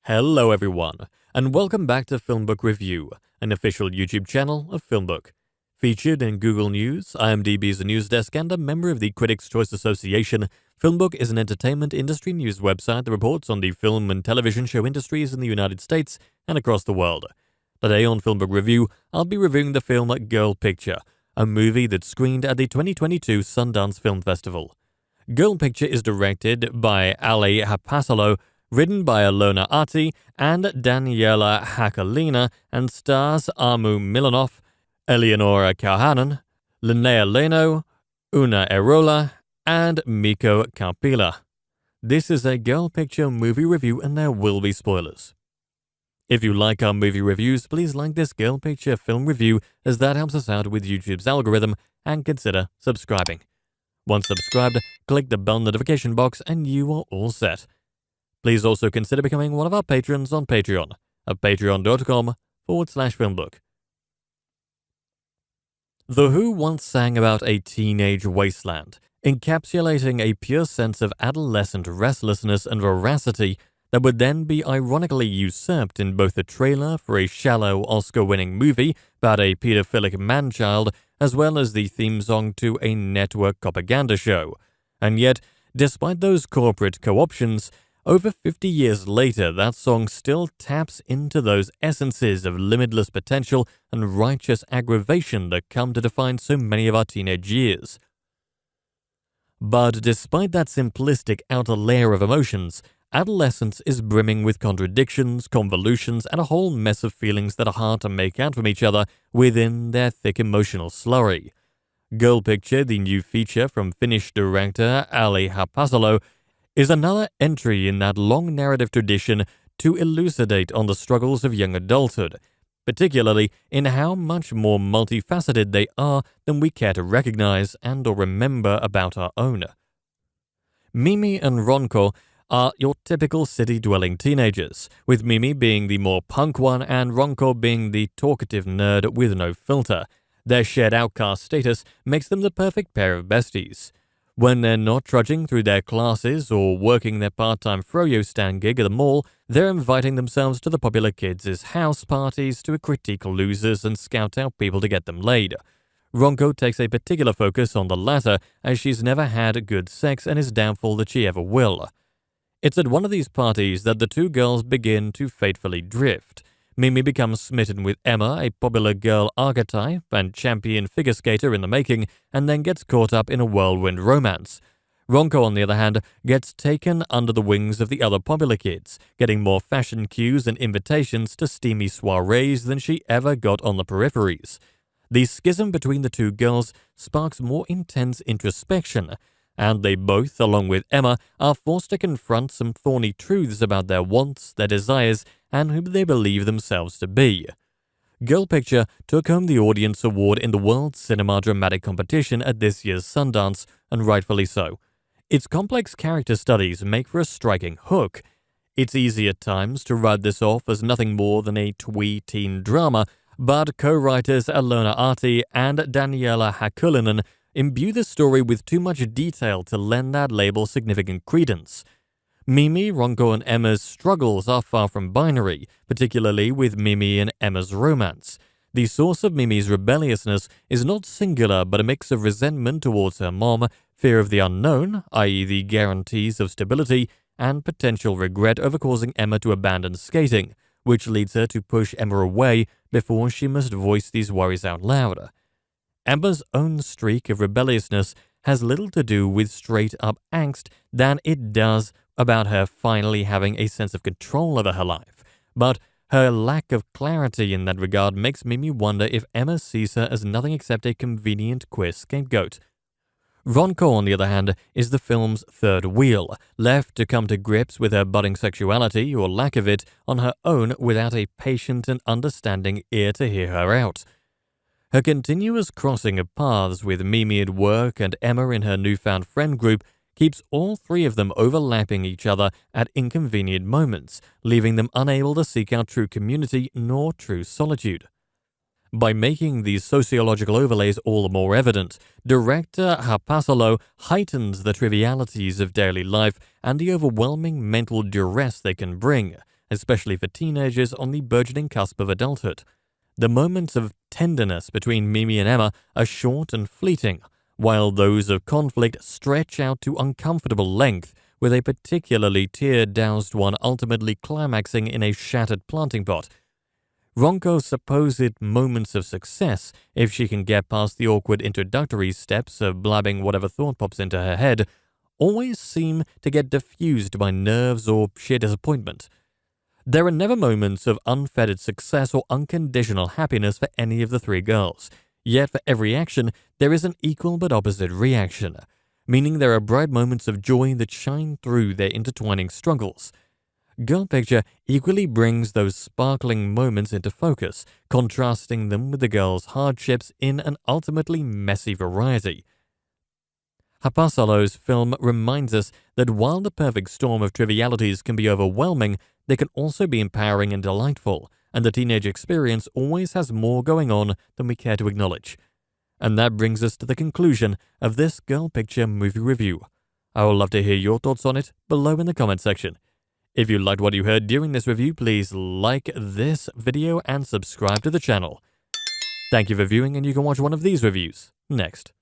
Hello everyone, and welcome back to FilmBook Review, an official YouTube channel of FilmBook. Featured in Google News, IMDb's news desk, and a member of the Critics' Choice Association, FilmBook is an entertainment industry news website that reports on the film and television show industries in the United States and across the world. Today on FilmBook Review, I'll be reviewing the film Girl Picture, a movie that screened at the 2022 Sundance Film Festival. Girl Picture is directed by Ali Hapasolo, written by Alona Ati and Daniela Hakalina, and stars Amu Milanov, Eleonora Kauhanen, Linnea Leno, Una Erola, and Miko Kaupila. This is a Girl Picture movie review and there will be spoilers. If you like our movie reviews, please like this Girl Picture film review as that helps us out with YouTube's algorithm, and consider subscribing. Once subscribed, click the bell notification box and you are all set. Please also consider becoming one of our patrons on Patreon at patreon.com/filmbook. The Who once sang about a teenage wasteland, encapsulating a pure sense of adolescent restlessness and veracity that would then be ironically usurped in both the trailer for a shallow Oscar-winning movie about a pedophilic man-child as well as the theme song to a network propaganda show. And yet, despite those corporate co-options, over 50 years later, that song still taps into those essences of limitless potential and righteous aggravation that come to define so many of our teenage years. But despite that simplistic outer layer of emotions, adolescence is brimming with contradictions, convolutions, and a whole mess of feelings that are hard to make out from each other within their thick emotional slurry. Girl Picture, the new feature from Finnish director Ali Hapasolo, is another entry in that long narrative tradition to elucidate on the struggles of young adulthood, particularly in how much more multifaceted they are than we care to recognize and or remember about our own. Mimi and Ronco are your typical city-dwelling teenagers, with Mimi being the more punk one and Ronco being the talkative nerd with no filter. Their shared outcast status makes them the perfect pair of besties. When they're not trudging through their classes or working their part-time froyo stand gig at the mall, they're inviting themselves to the popular kids' house parties to critique losers and scout out people to get them laid. Ronco takes a particular focus on the latter, as she's never had good sex and is doubtful that she ever will. It's at one of these parties that the two girls begin to fatefully drift. Mimi becomes smitten with Emma, a popular girl archetype and champion figure skater in the making, and then gets caught up in a whirlwind romance. Ronco, on the other hand, gets taken under the wings of the other popular kids, getting more fashion cues and invitations to steamy soirees than she ever got on the peripheries. The schism between the two girls sparks more intense introspection, and they both, along with Emma, are forced to confront some thorny truths about their wants, their desires, and who they believe themselves to be. Girl Picture took home the Audience Award in the World Cinema Dramatic Competition at this year's Sundance, and rightfully so. Its complex character studies make for a striking hook. It's easy at times to write this off as nothing more than a twee teen drama, but co-writers Alona Ati and Daniela Hakulinen imbue the story with too much detail to lend that label significant credence. Mimi, Ronco, and Emma's struggles are far from binary, particularly with Mimi and Emma's romance. The source of Mimi's rebelliousness is not singular but a mix of resentment towards her mom, fear of the unknown, i.e. the guarantees of stability, and potential regret over causing Emma to abandon skating, which leads her to push Emma away before she must voice these worries out loud. Emma's own streak of rebelliousness has little to do with straight-up angst than it does about her finally having a sense of control over her life, but her lack of clarity in that regard makes Mimi wonder if Emma sees her as nothing except a convenient queer scapegoat. Ronco, on the other hand, is the film's third wheel, left to come to grips with her budding sexuality, or lack of it, on her own without a patient and understanding ear to hear her out. Her continuous crossing of paths with Mimi at work and Emma in her newfound friend group keeps all three of them overlapping each other at inconvenient moments, leaving them unable to seek out true community nor true solitude. By making these sociological overlays all the more evident, director Hapasolo heightens the trivialities of daily life and the overwhelming mental duress they can bring, especially for teenagers on the burgeoning cusp of adulthood. The moments of tenderness between Mimi and Emma are short and fleeting, while those of conflict stretch out to uncomfortable length, with a particularly tear-doused one ultimately climaxing in a shattered planting pot. Ronco's supposed moments of success, if she can get past the awkward introductory steps of blabbing whatever thought pops into her head, always seem to get diffused by nerves or sheer disappointment. There are never moments of unfettered success or unconditional happiness for any of the three girls, yet for every action there is an equal but opposite reaction, meaning there are bright moments of joy that shine through their intertwining struggles. Girl Picture equally brings those sparkling moments into focus, contrasting them with the girls' hardships in an ultimately messy variety. Hapasolo's film reminds us that while the perfect storm of trivialities can be overwhelming, they can also be empowering and delightful, and the teenage experience always has more going on than we care to acknowledge. And that brings us to the conclusion of this Girl Picture movie review. I would love to hear your thoughts on it below in the comment section. If you liked what you heard during this review, please like this video and subscribe to the channel. Thank you for viewing, and you can watch one of these reviews next.